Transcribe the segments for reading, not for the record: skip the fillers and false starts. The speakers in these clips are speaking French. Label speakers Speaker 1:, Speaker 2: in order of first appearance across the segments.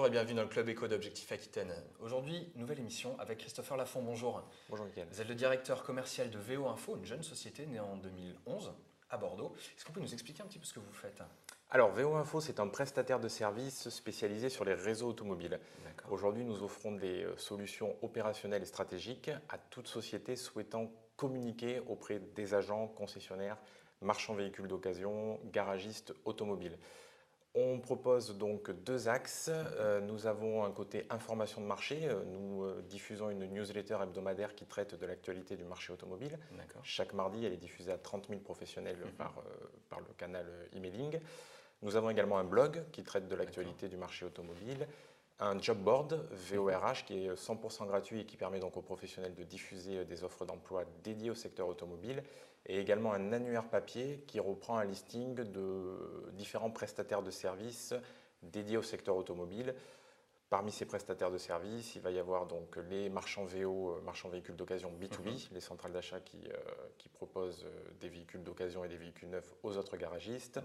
Speaker 1: et bienvenue dans le Club Éco d'Objectif Aquitaine. Aujourd'hui, nouvelle émission avec Christopher Lafont. Bonjour.
Speaker 2: Bonjour Mickaël.
Speaker 1: Vous êtes le directeur commercial de VO Info, une jeune société née en 2011 à Bordeaux. Est-ce qu'on peut nous expliquer un petit peu ce que vous faites?
Speaker 2: Alors VO Info, c'est un prestataire de services spécialisé sur les réseaux automobiles. Aujourd'hui, nous offrons des solutions opérationnelles et stratégiques à toute société souhaitant communiquer auprès des agents, concessionnaires, marchands véhicules d'occasion, garagistes automobiles. On propose donc deux axes. Nous avons un côté information de marché. Nous diffusons une newsletter hebdomadaire qui traite de l'actualité du marché automobile. Chaque mardi, elle est diffusée à 30 000 professionnels par le canal emailing. Nous avons également un blog qui traite de l'actualité du marché automobile, un job board VORH qui est 100% gratuit et qui permet donc aux professionnels de diffuser des offres d'emploi dédiées au secteur automobile, et également un annuaire papier qui reprend un listing de différents prestataires de services dédiés au secteur automobile. Parmi ces prestataires de services, il va y avoir donc les marchands VO, marchands véhicules d'occasion B2B, les centrales d'achat qui proposent des véhicules d'occasion et des véhicules neufs aux autres garagistes,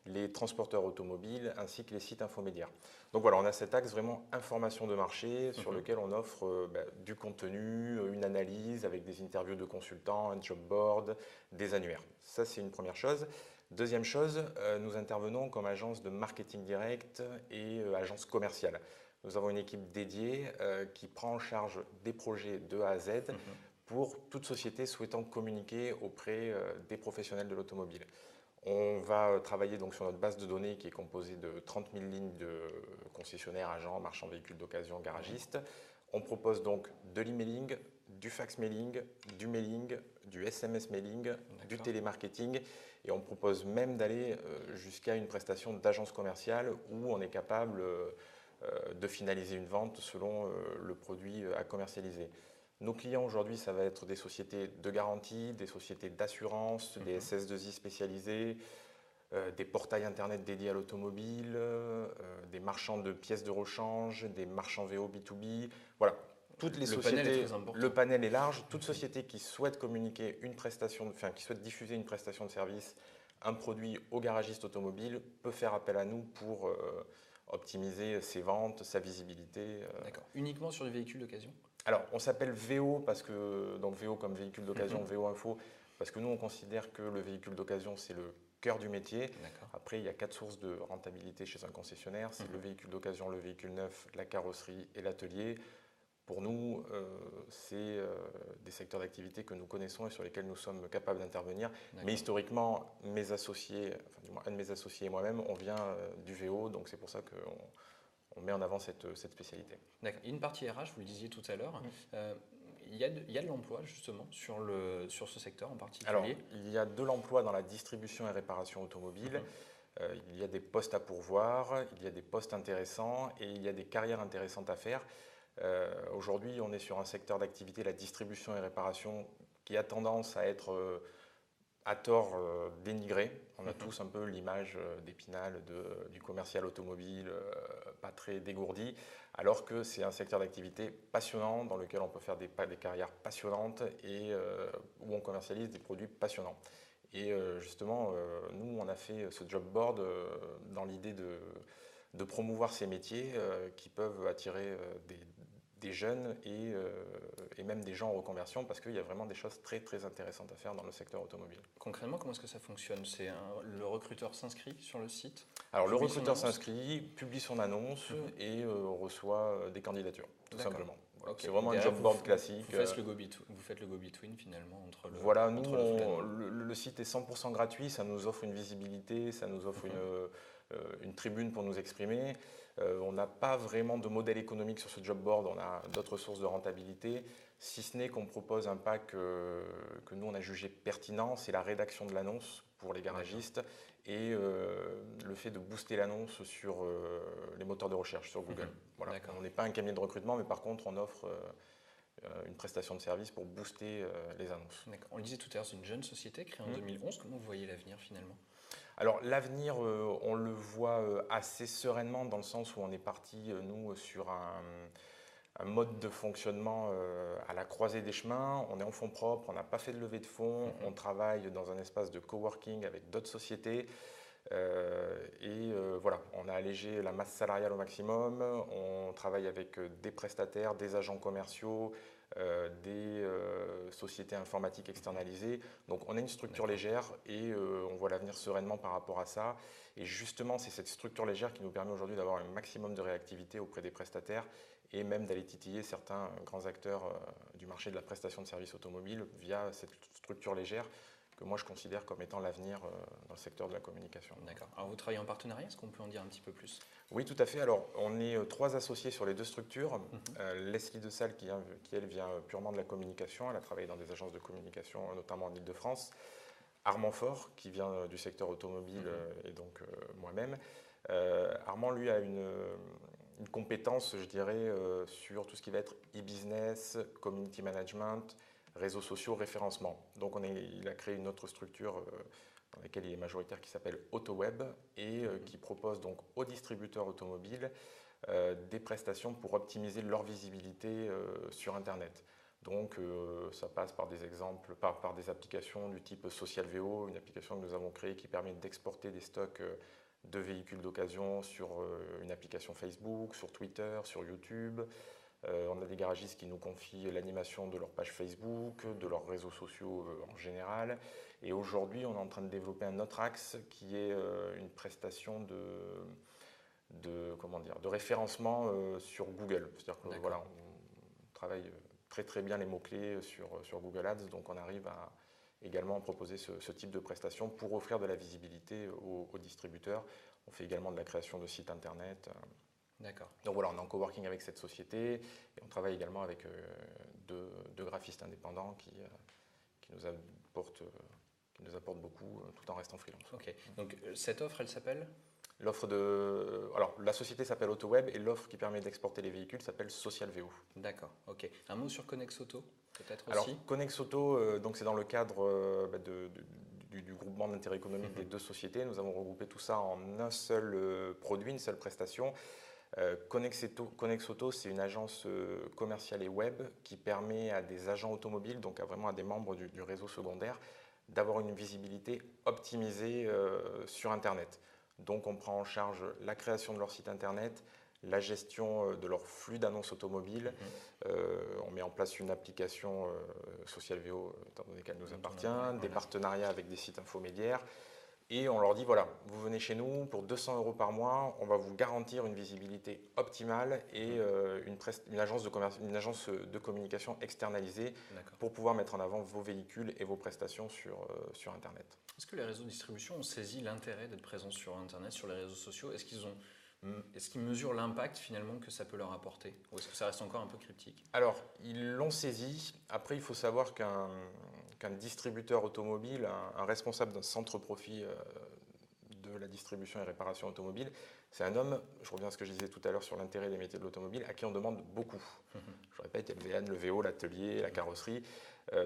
Speaker 2: les transporteurs automobiles ainsi que les sites infomédiaires. Donc voilà, on a cet axe vraiment information de marché sur lequel on offre du contenu, une analyse avec des interviews de consultants, un job board, des annuaires. Ça, c'est une première chose. Deuxième chose, nous intervenons comme agence de marketing direct et agence commerciale. Nous avons une équipe dédiée qui prend en charge des projets de A à Z pour toute société souhaitant communiquer auprès des professionnels de l'automobile. On va travailler donc sur notre base de données qui est composée de 30 000 lignes de concessionnaires, agents, marchands véhicules d'occasion, garagistes. On propose donc de l'emailing, du fax mailing, du SMS mailing, du télémarketing, et on propose même d'aller jusqu'à une prestation d'agence commerciale où on est capable de finaliser une vente selon le produit à commercialiser. Nos clients aujourd'hui, ça va être des sociétés de garantie, des sociétés d'assurance, des SS2I spécialisés, des portails internet dédiés à l'automobile, des marchands de pièces de rechange, des marchands VO B2B. Voilà, toutes les sociétés. Le panel est large. Toute société qui souhaite communiquer une prestation, enfin qui souhaite diffuser une prestation de service, un produit au garagiste automobile, peut faire appel à nous pour optimiser ses ventes, sa visibilité.
Speaker 1: D'accord. Uniquement sur les véhicules d'occasion?
Speaker 2: Alors, on s'appelle VO parce que, donc VO comme véhicule d'occasion, VO Info, parce que nous, on considère que le véhicule d'occasion, c'est le cœur du métier. Après, il y a 4 sources de rentabilité chez un concessionnaire. C'est le véhicule d'occasion, le véhicule neuf, la carrosserie et l'atelier. Pour nous, c'est des secteurs d'activité que nous connaissons et sur lesquels nous sommes capables d'intervenir. Mais historiquement, mes associés, enfin du moins un de mes associés et moi-même, on vient du VO, donc c'est pour ça qu'on met en avant cette spécialité.
Speaker 1: D'accord. Il y a une partie RH, vous le disiez tout à l'heure. Il y a de l'emploi justement sur ce secteur en particulier?
Speaker 2: Alors, il y a de l'emploi dans la distribution et réparation automobile. Il y a des postes à pourvoir, il y a des postes intéressants et il y a des carrières intéressantes à faire. Aujourd'hui, on est sur un secteur d'activité, la distribution et réparation, qui a tendance à être à tort dénigré. On a tous un peu l'image d'Épinal du commercial automobile, pas très dégourdi, alors que c'est un secteur d'activité passionnant dans lequel on peut faire des carrières passionnantes et où on commercialise des produits passionnants. Et justement, nous, on a fait ce job board dans l'idée de promouvoir ces métiers qui peuvent attirer des jeunes et même des gens en reconversion, parce qu'il y a vraiment des choses très très intéressantes à faire dans le secteur automobile.
Speaker 1: Concrètement, comment est-ce que ça fonctionne? Le recruteur s'inscrit sur le site?
Speaker 2: Alors le recruteur s'inscrit, publie son annonce et reçoit des candidatures, tout simplement. Voilà. C'est vraiment un job board classique.
Speaker 1: Vous faites le go-between finalement entre le.
Speaker 2: Voilà, nous, le site est 100% gratuit, ça nous offre une visibilité, ça nous offre une tribune pour nous exprimer. On n'a pas vraiment de modèle économique sur ce job board, on a d'autres sources de rentabilité, si ce n'est qu'on propose un pack que nous on a jugé pertinent, c'est la rédaction de l'annonce pour les garagistes et le fait de booster l'annonce sur les moteurs de recherche, sur Google. Voilà. On n'est pas un cabinet de recrutement, mais par contre on offre une prestation de service pour booster les annonces.
Speaker 1: On le disait tout à l'heure, c'est une jeune société créée en 2011. Comment vous voyez l'avenir finalement?
Speaker 2: Alors l'avenir, on le voit assez sereinement dans le sens où on est parti, nous, sur un mode de fonctionnement à la croisée des chemins. On est en fonds propres, on n'a pas fait de levée de fonds, on travaille dans un espace de coworking avec d'autres sociétés. Voilà, on a allégé la masse salariale au maximum, on travaille avec des prestataires, des agents commerciaux, des sociétés informatiques externalisées. Donc on a une structure légère et on voit l'avenir sereinement par rapport à ça. Et justement, c'est cette structure légère qui nous permet aujourd'hui d'avoir un maximum de réactivité auprès des prestataires et même d'aller titiller certains grands acteurs du marché de la prestation de services automobiles via cette structure légère que moi je considère comme étant l'avenir dans le secteur de la communication.
Speaker 1: D'accord. Alors vous travaillez en partenariat, est-ce qu'on peut en dire un petit peu plus?
Speaker 2: Oui, tout à fait. Alors on est 3 associés sur les 2 structures. Leslie de Salle qui elle vient purement de la communication, elle a travaillé dans des agences de communication notamment en Ile-de-France. Armand Faure qui vient du secteur automobile et donc moi-même. Armand lui a une compétence, je dirais, sur tout ce qui va être e-business, community management, réseaux sociaux, référencement. Donc il a créé une autre structure dans laquelle il est majoritaire qui s'appelle AutoWeb et qui propose donc aux distributeurs automobiles des prestations pour optimiser leur visibilité sur Internet. Donc ça passe par des exemples, par des applications du type Social VO, une application que nous avons créée qui permet d'exporter des stocks de véhicules d'occasion sur une application Facebook, sur Twitter, sur YouTube. On a des garagistes qui nous confient l'animation de leur page Facebook, de leurs réseaux sociaux en général. Et aujourd'hui, on est en train de développer un autre axe qui est une prestation de référencement sur Google. C'est-à-dire que voilà, on travaille très très bien les mots-clés sur Google Ads, donc on arrive à également proposer ce type de prestation pour offrir de la visibilité aux distributeurs. On fait également de la création de sites internet.
Speaker 1: D'accord.
Speaker 2: Donc voilà, on est en coworking avec cette société et on travaille également avec deux graphistes indépendants qui nous apportent beaucoup tout en restant freelance.
Speaker 1: Ok, donc cette offre, elle s'appelle ?
Speaker 2: Alors, la société s'appelle AutoWeb et l'offre qui permet d'exporter les véhicules s'appelle Social VO.
Speaker 1: D'accord, ok. Un mot sur Connexauto, peut-être aussi ?
Speaker 2: Alors, Connexauto, donc c'est dans le cadre du groupement d'intérêt économique des 2 sociétés. Nous avons regroupé tout ça en un seul produit, une seule prestation. Connexauto, c'est une agence commerciale et web qui permet à des agents automobiles, donc à des membres du réseau secondaire, d'avoir une visibilité optimisée sur Internet. Donc on prend en charge la création de leur site Internet, la gestion de leur flux d'annonces automobiles. On met en place une application Social VO, étant donné qu'elle nous appartient, des partenariats avec des sites infomédiaires. Et on leur dit, voilà, vous venez chez nous pour 200 € par mois, on va vous garantir une visibilité optimale et une agence de communication externalisée pour pouvoir mettre en avant vos véhicules et vos prestations sur Internet.
Speaker 1: Est-ce que les réseaux de distribution ont saisi l'intérêt d'être présents sur Internet, sur les réseaux sociaux ? Est-ce qu'ils mesurent l'impact finalement que ça peut leur apporter ? Ou est-ce que ça reste encore un peu cryptique ?
Speaker 2: Alors, ils l'ont saisi. Après, il faut savoir qu'un distributeur automobile, un responsable d'un centre profit de la distribution et réparation automobile, c'est un homme, je reviens à ce que je disais tout à l'heure sur l'intérêt des métiers de l'automobile, à qui on demande beaucoup. Je répète, il y a le VN, le VO, l'atelier, la carrosserie.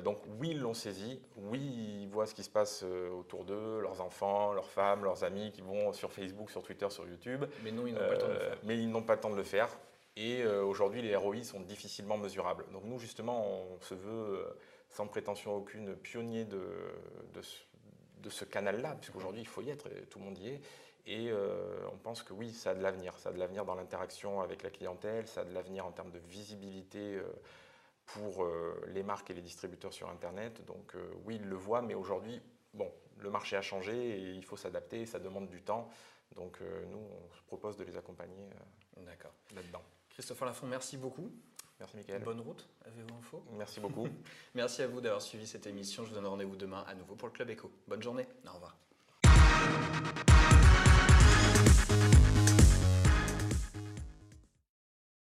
Speaker 2: Donc oui, ils l'ont saisi, oui, ils voient ce qui se passe autour d'eux, leurs enfants, leurs femmes, leurs amis qui vont sur Facebook, sur Twitter, sur YouTube.
Speaker 1: Mais non, ils n'ont pas le temps de le faire.
Speaker 2: Mais ils n'ont pas le temps de le faire. Et aujourd'hui, les ROI sont difficilement mesurables. Donc nous, justement, on se veut, sans prétention aucune, pionnier de ce canal-là, puisqu'aujourd'hui, il faut y être, tout le monde y est. Et on pense que oui, ça a de l'avenir. Ça a de l'avenir dans l'interaction avec la clientèle, ça a de l'avenir en termes de visibilité pour les marques et les distributeurs sur Internet. Donc oui, ils le voient, mais aujourd'hui, le marché a changé et il faut s'adapter, ça demande du temps. Donc nous, on se propose de les accompagner là-dedans.
Speaker 1: Christopher Lafont, merci beaucoup.
Speaker 2: Merci Mickaël.
Speaker 1: Bonne route à VO Info.
Speaker 2: Merci beaucoup.
Speaker 1: Merci à vous d'avoir suivi cette émission. Je vous donne rendez-vous demain à nouveau pour le Club Éco. Bonne journée. Au revoir.